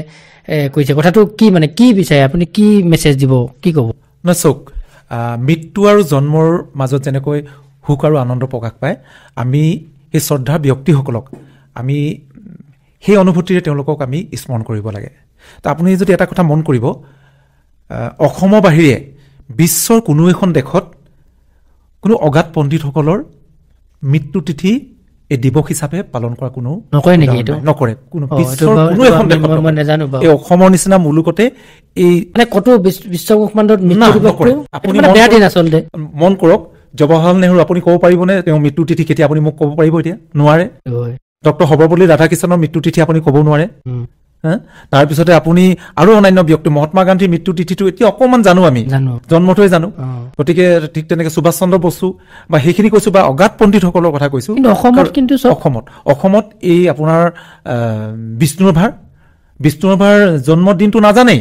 কৈছে কথাটো কি মানে কি বিচাৰে আপুনি কি মেছেজ দিব কি ক'ব না চক মৃত্যু আৰু জন্মৰ মাজত যেনেকৈ সুখ আৰু আনন্দ প্ৰকাশ পায় আমি সেই শ্ৰদ্ধাৰ ব্যক্তিসকলক আমি সেই অনুভূতিৰে তেওঁলোকক আমি স্মৰণ কৰিব লাগে তো আপুনি যদি এটা কথা মন কৰিব অসমৰ বাহিৰে বিশ্বৰ কোনো এখন দেশত কোনো অগাধ পণ্ডিতসকলৰ মৃত্যু তিথি এই দিৱস হিচাপে পালন কৰা কোনো নকৰে কোনো বিশ্বৰ কোনো এখন দেশত এই অসমৰ নিচিনা মুলুকতে এই মানে কত বিশ্বব্ৰহ্মাণ্ডত মৃত্যু দিৱসটো আপুনি বেয়া দিন আচলতে মন কৰক জৱাহৰলাল নেহৰু আপুনি ক'ব পাৰিবনে তেওঁ মৃত্যু তিথি কেতিয়া আপুনি মোক ক'ব পাৰিব এতিয়া নোৱাৰে ডক্টৰ সৰ্বপল্লী ৰাধাকৃষ্ণনৰ মৃত্যু তিথি আপুনি ক'ব নোৱাৰে তাৰপিছতে আপুনি আৰু অন্যান্য ব্যক্তি মহাত্মা গান্ধীৰ মৃত্যু তিথিটো এতিয়া অকণমান জানো আমি জন্মটোৱে জানো গতিকে ঠিক তেনেকে সুভাষ চন্দ্ৰ বসু বা সেইখিনি কৈছো বা অগাধ পণ্ডিতসকলৰ কথা কৈছো অসমত এই আপোনাৰ বিষ্ণুৰাভাৰ জন্মদিনটো নাজানেই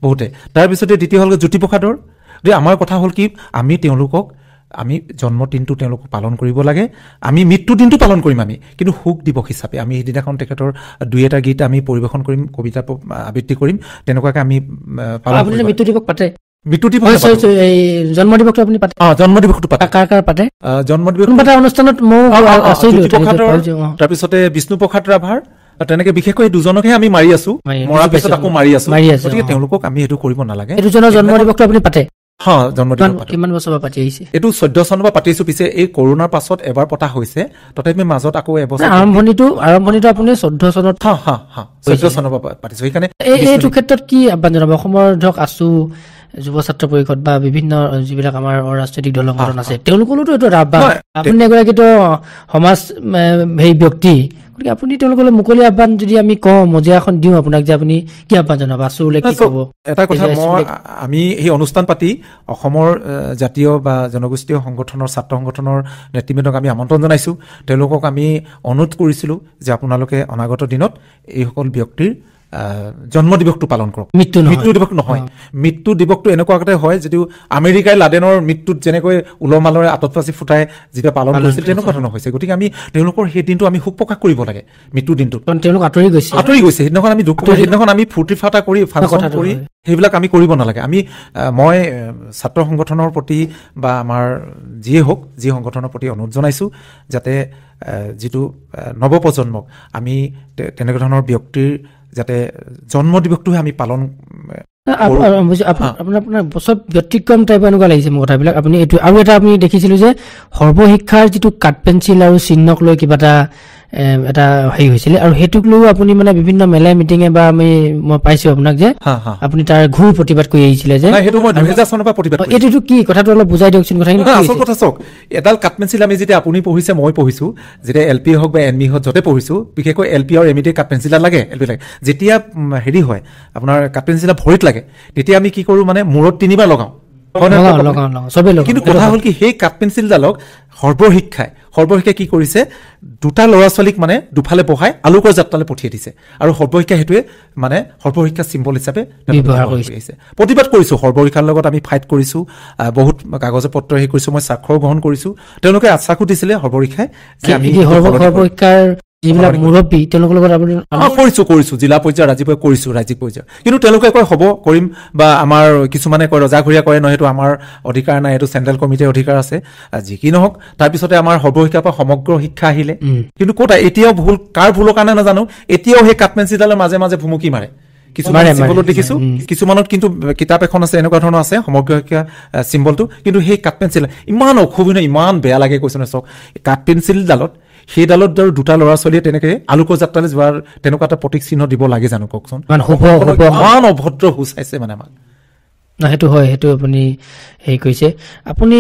বহুতে তাৰপিছতে দ্বিতীয় হ'ল জ্যোতিপ্ৰসাদৰ আমাৰ কথা হ'ল কি আমি তেওঁলোকক আমি জন্মদিনটো তেওঁলোকক পালন কৰিব লাগে আমি মৃত্যু দিনটো পালন কৰিম আমি কিন্তু শোক দিৱস হিচাপে আমি সেইদিনাখন তেখেতৰ দুই এটা গীত আমি পৰিৱেশন কৰিম কবিতা আবৃত্তি কৰিম তেনেকুৱাকে আমি মৃত্যু দিৱস পাতে জন্ম দিৱসটো আপুনি পাতে জন্ম দিৱসটো পাতে কাৰ পাতে জন্ম দিৱস অনুষ্ঠানত তাৰপিছতে বিষ্ণুপ্ৰসাদ ৰাভাৰ তেনেকে বিশেষকৈ দুজনকহে আমি মাৰি আছো মৰাৰ পিছত আকৌ মাৰি আছো গতিকে তেওঁলোকক আমি সেইটো কৰিব নালাগে দুজনৰ জন্ম দিৱসটো আপুনি পাতে কিমান বছৰ পৰা পাতি আহিছে এইটো 14 চনৰ পৰা পাতিছো পিছে এই কৰোনাৰ পাছত এবাৰ পতা হৈছে তথাপি মাজত আকৌ এবছৰ আৰম্ভণিটো আপুনি 14 চনত 14 চনৰ পৰা পাতিছো সেইকাৰণে এইটো ক্ষেত্ৰত কি আহ্বান জনাব অসমৰ ধৰক আছো যুৱ ছাত্ৰ পৰিষদ বা বিভিন্ন যিবিলাক আমাৰ ৰাজনৈতিক দল সংগঠন আছে তেওঁলোকলৈতো এইটো আহ্বান আপুনি এগৰাকীতো সমাজ সেই ব্যক্তি গতিকে আপুনি তেওঁলোকলৈ মুকলি আহ্বান যদি আমি কওঁ মজিয়া এখন দিওঁ আপোনাক যে আপুনি কি আহ্বান জনাব আছুলে কি ক'ব এটা কথা আমি এই অনুষ্ঠান পাতি অসমৰ জাতীয় বা জনগোষ্ঠীয় সংগঠনৰ ছাত্ৰ সংগঠনৰ নেতৃবৃন্দক আমি আমন্ত্ৰণ জনাইছোঁ। তেওঁলোকক আমি অনুৰোধ কৰিছিলোঁ যে আপোনালোকে অনাগত দিনত এইসকল ব্যক্তিৰ জন্ম দিৱসটো পালন কৰক, মৃত্যু দিৱস নহয়। মৃত্যু দিৱসটো এনেকুৱাতে হয় যিটো আমেৰিকাই লাডেনৰ মৃত্যুত যেনেকৈ উলহ-মালহেৰে আতচবাজি ফুটাই যেতিয়া পালন কৰিছিল তেনেকুৱা ধৰণৰ হৈছে। গতিকে আমি তেওঁলোকৰ সেই দিনটো আমি শোক প্ৰকাশ কৰিব লাগে। মৃত্যু দিনটো তেওঁলোক আঁতৰি গৈছে, সেইদিনাখন আমি দুখ, সেইদিনাখন আমি ফূৰ্তি ফাৰ্তা কৰি ফাংচন কৰি সেইবিলাক আমি কৰিব নালাগে। মই ছাত্ৰ সংগঠনৰ প্ৰতি বা আমাৰ যিয়ে হওক যি সংগঠনৰ প্ৰতি অনুৰোধ জনাইছোঁ যাতে যিটো নৱপ্ৰজন্মক আমি তেনেকুৱা ধৰণৰ ব্যক্তিৰ যাতে জন্ম দিৱসটোহে আমি পালন আপোনাৰ চব ব্যতিক্ৰম টাইপ এনেকুৱা লাগিছে মোৰ কথাবিলাক। আপুনি এইটো আৰু এটা আমি দেখিছিলোঁ যে সৰ্বশিক্ষাৰ যিটো কাঠ পেঞ্চিল আৰু চিহ্নক লৈ কিবা এটা হেৰি হৈছিলে, আৰু সেইটোক লৈও আপুনি মানে বিভিন্ন মেলাই মিটিঙে বা মই পাইছো আপোনাক যে আপুনি তাৰ ঘূৰ প্ৰতিবাদ কৰি আহিছিলে যে এইটো কি কথাটো অলপ বুজাই দিয়কচোন। কথা চাওক, এডাল কাঠ পেঞ্চিল আমি যেতিয়া আপুনি পঢ়িছে মই পঢ়িছো, যেতিয়া এল পি হওক বা এম ই হওক য'তে পঢ়িছো, বিশেষকৈ এল পি আৰু এম ইতে কাঠ পেঞ্চিল লাগে, এল পি লাগে। যেতিয়া হেৰি হয় আপোনাৰ কাঠ পেঞ্চিল ভৰিত লাগে তেতিয়া আমি কি কৰো মানে মূৰত 3 বাৰ লগাওঁ। কিন্তু কথা হ'ল কি সেই কাঠ পেঞ্চিলডালক সৰ্বশিক্ষাই কি কৰিছে, 2টা ল'ৰা ছোৱালীক মানে দুফালে বহাই আলোকৰ যাত্ৰালৈ পঠিয়াই দিছে, আৰু সৰ্বশিক্ষা সেইটোৱে মানে সৰ্বশিক্ষা চিম্বল হিচাপে ব্যৱহাৰ কৰিছে। প্ৰতিবাদ কৰিছো, সৰ্বশিক্ষাৰ লগত আমি ফাইট কৰিছো, বহুত কাগজ পত্ৰ হেৰি কৰিছো, মই স্বাক্ষৰ গ্ৰহণ কৰিছো। তেওঁলোকে আশ্বাসো দিছিলে সৰ্বশিক্ষাই যে আমি সৰ্বশিক্ষাৰ যিবিলাক মুৰব্বী তেওঁলোকৰ লগত আপুনি কৰিছো জিলা পৰ্যায়ৰ ৰাজ্যিক পৰ্যায়ৰ। কিন্তু তেওঁলোকে কয় হ'ব কৰিম, বা আমাৰ কিছুমানে কয় ৰজাঘৰীয়া কৰে নহয়, সেইটো আমাৰ অধিকাৰ নাই, এইটো চেণ্ট্ৰেল কমিটিৰ অধিকাৰ আছে। যি কি নহওক, তাৰপিছতে আমাৰ সৰ্বশিক্ষাৰ পৰা সমগ্ৰ শিক্ষা আহিলে। কিন্তু ক'ত এতিয়াও ভুল, কাৰ ভুলৰ কাৰণে নাজানো, এতিয়াও সেই কাঠ পেঞ্চিলডালৰ মাজে মাজে ভুমুকি মাৰে। কিছুমান চিম্বলত দেখিছো, কিছুমানত কিন্তু কিতাপ এখন আছে এনেকুৱা ধৰণৰ আছে সমগ্ৰ শিক্ষা চিম্বলটো, কিন্তু সেই কাঠ পেঞ্চিল ইমান অসুবিধা, ইমান বেয়া লাগে কৈছো ন। চাওক কাঠ পেঞ্চিলডালত সেইডালত আৰু 2টা ল'ৰা ছোৱালীয়ে তেনেকে আলোকৰ যাত্ৰালৈ যোৱাৰ তেনেকুৱা এটা প্ৰতীক চিহ্ন দিব লাগে জানো কওকচোন? ইমান অভদ্ৰ হুচাইছে মানে আমাক। সেইটো হয়, সেইটো আপুনি হেৰি কৰিছে। আপুনি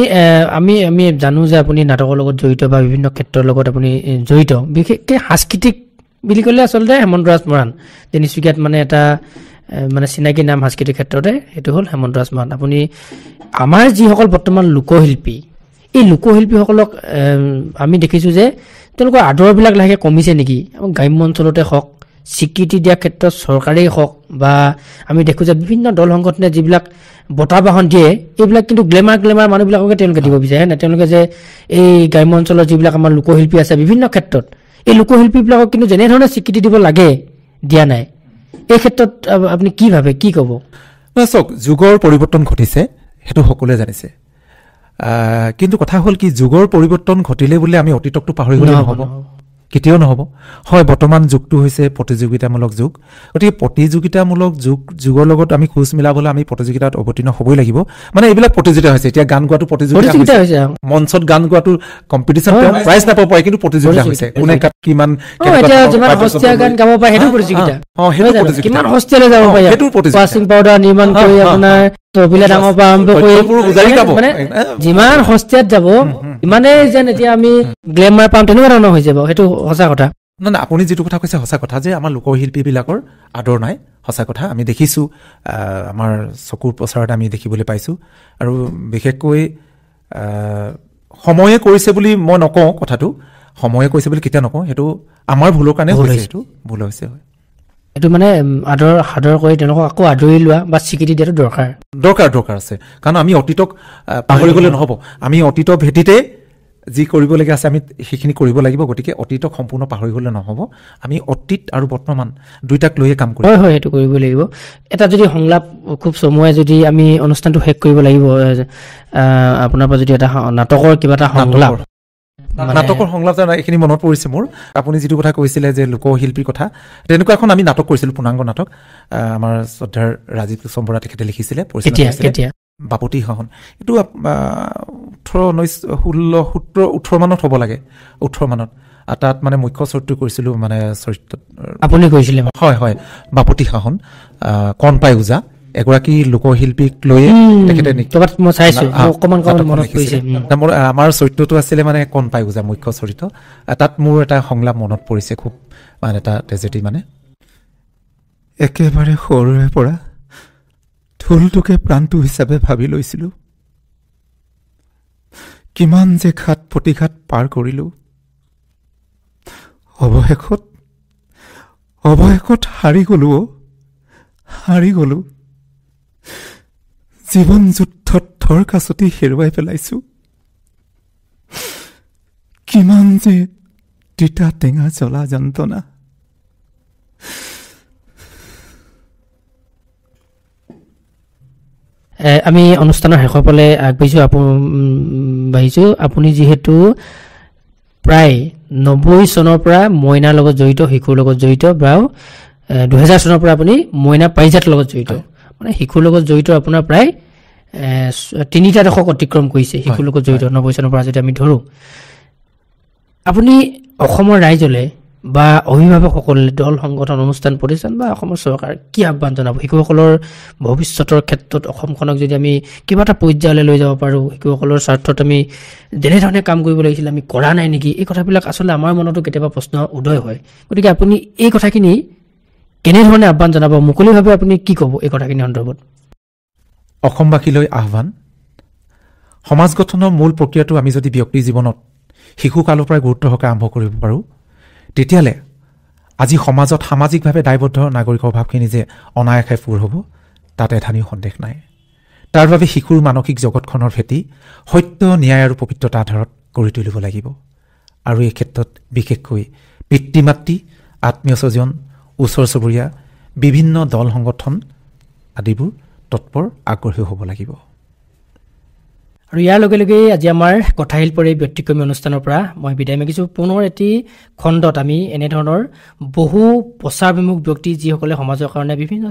আমি জানো যে আপুনি নাটকৰ লগত জড়িত বা বিভিন্ন ক্ষেত্ৰৰ লগত আপুনি জড়িত, বিশেষকৈ সাংস্কৃতিক বুলি ক'লে আচলতে হেমন্তৰাজ মৰাণ তিনিচুকীয়াত মানে এটা মানে চিনাকি নাম সাংস্কৃতিক ক্ষেত্ৰতে, সেইটো হ'ল হেমন্তৰাজ মৰাণ। আপুনি আমাৰ যিসকল বৰ্তমান লোকশিল্পী, এই লোকশিল্পীসকলক আমি দেখিছোঁ যে তেওঁলোকৰ আদৰবিলাক লাহেকৈ কমিছে নেকি? গ্ৰাম্য অঞ্চলতে হওক, স্বীকৃতি দিয়াৰ ক্ষেত্ৰত চৰকাৰেই হওক, বা আমি দেখোঁ যে বিভিন্ন দল সংগঠনে যিবিলাক বঁটা বাহন দিয়ে, এইবিলাক কিন্তু গ্লেমাৰ মানুহবিলাককে তেওঁলোকে দিব বিচাৰে না। তেওঁলোকে যে এই গ্ৰাম্য অঞ্চলৰ যিবিলাক আমাৰ লোকশিল্পী আছে বিভিন্ন ক্ষেত্ৰত, এই লোকশিল্পীবিলাকক কিন্তু যেনেধৰণে স্বীকৃতি দিব লাগে দিয়া নাই। এই ক্ষেত্ৰত আপুনি কি ভাবে, কি ক'ব? চাওক, যুগৰ পৰিৱৰ্তন ঘটিছে, সেইটো সকলোৱে জানিছে। কিন্তু কথা হ'ল কি, যুগৰ পৰিৱৰ্তন ঘটিলে বুলি আমি অতীতকটো পাহৰি গ'লে নহ'ব, কেতিয়াও নহ'ব। হয়, বৰ্তমান যুগটো হৈছে প্ৰতিযোগিতামূলক যুগ, গতিকে প্ৰতিযোগিতামূলক যুগৰ লগত আমি খোজ মিলাবলৈ আমি প্ৰতিযোগিতাত অৱতীৰ্ণ হ'বই লাগিব। মানে এইবিলাক প্ৰতিযোগিতা হৈছে, এতিয়া গান গোৱাটো প্ৰতিযোগিতা হৈছে, মঞ্চত গান গোৱাটো কম্পিটিশ্যন, প্ৰাইজ নাপাব পাৰে কিন্তু প্ৰতিযোগিতা হৈছে, কোনে কিমান যিমান সস্তীয়াত যাব ইমানেই যেন এতিয়া আমি গ্লেমাৰ পাম, তেনেকুৱা ধৰণৰ হৈ যাব। সেইটো সঁচা কথা। না আপুনি যিটো কথা কৈছে সঁচা কথা যে আমাৰ লোকশিল্পীবিলাকৰ আদৰ নাই, সঁচা কথা। আমি দেখিছোঁ, আমাৰ চকুৰ প্ৰচাৰত আমি দেখিবলৈ পাইছোঁ। আৰু বিশেষকৈ সময়ে কৰিছে বুলি মই নকওঁ, কথাটো সময়ে কৰিছে বুলি কেতিয়া নকওঁ, সেইটো আমাৰ ভুলৰ কাৰণে হৈছে, সেইটো ভুল হৈছে। হয়, এইটো মানে সাদৰ কৰি তেওঁলোকক আকৌ আদৰি লোৱা বা স্বীকৃতি দিয়াটো দৰকাৰ আছে। কাৰণ আমি অতীতক পাহৰি গ'লে নহ'ব, আমি অতীতৰ ভেটিতে যি কৰিবলগীয়া আছে আমি সেইখিনি কৰিব লাগিব। গতিকে অতীতক সম্পূৰ্ণ পাহৰি গ'লে নহ'ব, আমি অতীত আৰু বৰ্তমান দুইটাক লৈয়ে কাম কৰিম। হয়, সেইটো কৰিব লাগিব। এটা যদি সংলাপ খুব চমুৱাই যদি আমি অনুষ্ঠানটো শেষ কৰিব লাগিব, আপোনাৰ পৰা যদি এটা নাটকৰ কিবা এটা সংলাপ, নাটকৰ সংলাপ এইখিনি মনত পৰিছে মোৰ। আপুনি যিটো কথা কৈছিলে যে লোকশিল্পীৰ কথা, তেনেকুৱা এখন আমি নাটক কৰিছিলোঁ, পূৰ্ণাংগ নাটক। আমাৰ শ্ৰদ্ধাৰ ৰাজীৱ চম্বৰা তেখেতে লিখিছিলে, বাপতি সাহোন। এইটো 18 মানত হ'ব লাগে, 18 মানত। তাত মানে মুখ্য চৰিত্ৰ কৰিছিলোঁ, মানে চৰিত্ৰ আপুনি কৰিছিলে। হয়, বাপতি সাহোন, কণপাই ওজা এগৰাকী লোকশিল্পীক লৈয়ে তেখেতে আমাৰ চৰিত্ৰটো আছিলে মানে কণপাই ওজা, মুখ্য চৰিত্ৰ। তাত মোৰ এটা সংলাপ মনত পৰিছে খুব, মানে এটা ট্ৰেজেডি। মানে একেবাৰে সৰুৰে পৰা ঢোলটোকে প্ৰাণটো হিচাপে ভাবি লৈছিলোঁ। কিমান যে ঘাট প্ৰতিঘাত পাৰ কৰিলোঁ, অৱশেষত হাৰি গ'লো। হাৰি গ'লো। জীৱন যুদ্ধত থৰ কাছতি হেৰুৱাই পেলাইছো। কিমান যে তিতা টেঙা জ্বলা যন্ত্ৰণা। আমি অনুষ্ঠানৰ শেষৰ ফালে আগবাঢ়িছো। আপুনি যিহেতু প্ৰায় 90 চনৰ পৰা মইনাৰ লগত জড়িত, শিশুৰ লগত জড়িত, বা 2000 চনৰ পৰা আপুনি মইনা পাৰিজাতৰ লগত জড়িত, মানে শিশুৰ লগত জড়িত আপোনাৰ প্ৰায় 3টা দশক অতিক্ৰম কৰিছে শিশুৰ লগত জড়িত 90 চনৰ পৰা যদি আমি ধৰো। আপুনি অসমৰ ৰাইজলে বা অভিভাৱকসকলে দল সংগঠন অনুষ্ঠান প্ৰতিষ্ঠান বা অসমৰ চৰকাৰ কি আহ্বান জনাব? শিশুসকলৰ ভৱিষ্যতৰ ক্ষেত্ৰত অসমখনক যদি আমি কিবা এটা পৰ্যায়লৈ লৈ যাব পাৰোঁ, শিশুসকলৰ স্বাৰ্থত আমি যেনেধৰণে কাম কৰিব লাগিছিল আমি কৰা নাই নেকি, এই কথাবিলাক আচলতে আমাৰ মনতো কেতিয়াবা প্ৰশ্ন উদয় হয়। গতিকে আপুনি এই কথাখিনি কেনেধৰণে আহ্বান জনাব, মুকলিভাৱে আপুনি কি ক'ব এই কথাখিনি সন্দৰ্ভত? অসমবাসীলৈ আহ্বান, সমাজ গঠনৰ মূল প্ৰক্ৰিয়াটো আমি যদি ব্যক্তিৰ জীৱনত শিশুকালৰ পৰাই গুৰুত্ব সহকাৰে আৰম্ভ কৰিব পাৰোঁ, তেতিয়াহ'লে আজি সমাজত সামাজিকভাৱে দায়বদ্ধ নাগৰিকৰ ভাৱখিনি যে অনায়াসে পূৰ হ'ব, তাত এধানিও সন্দেহ নাই। তাৰ বাবে শিশুৰ মানসিক জগতখনৰ ভেটি সত্য, ন্যায় আৰু পবিত্ৰতা আধাৰত গঢ়ি তুলিব লাগিব। আৰু এই ক্ষেত্ৰত বিশেষকৈ পিতৃ মাতৃ, আত্মীয় স্বজন, ওচৰ চুবুৰীয়া, বিভিন্ন দল সংগঠন আদিবোৰ তৎপৰ আগ্ৰহী হ'ব লাগিব। আৰু ইয়াৰ লগে লগে আজি আমাৰ কথাশিল্পৰ এই ব্যতিক্ৰমী অনুষ্ঠানৰ পৰা মই বিদায় মাগিছোঁ। পুনৰ এটি খণ্ডত আমি এনেধৰণৰ বহু প্ৰচাৰবিমুখ ব্যক্তি যিসকলে সমাজৰ কাৰণে বিভিন্ন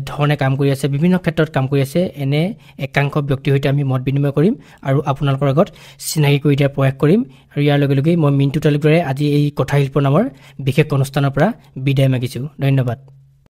ধৰণে কাম কৰি আছে, বিভিন্ন ক্ষেত্ৰত কাম কৰি আছে, এনে একাংশ ব্যক্তিৰ সৈতে আমি মত বিনিময় কৰিম আৰু আপোনালোকৰ আগত চিনাকি কৰি দিয়াৰ প্ৰয়াস কৰিম। আৰু ইয়াৰ লগে লগে মই মিণ্টু তালুকদাৰে আজি এই কথাশিল্প নামৰ বিশেষ অনুষ্ঠানৰ পৰা বিদায় মাগিছোঁ। ধন্যবাদ।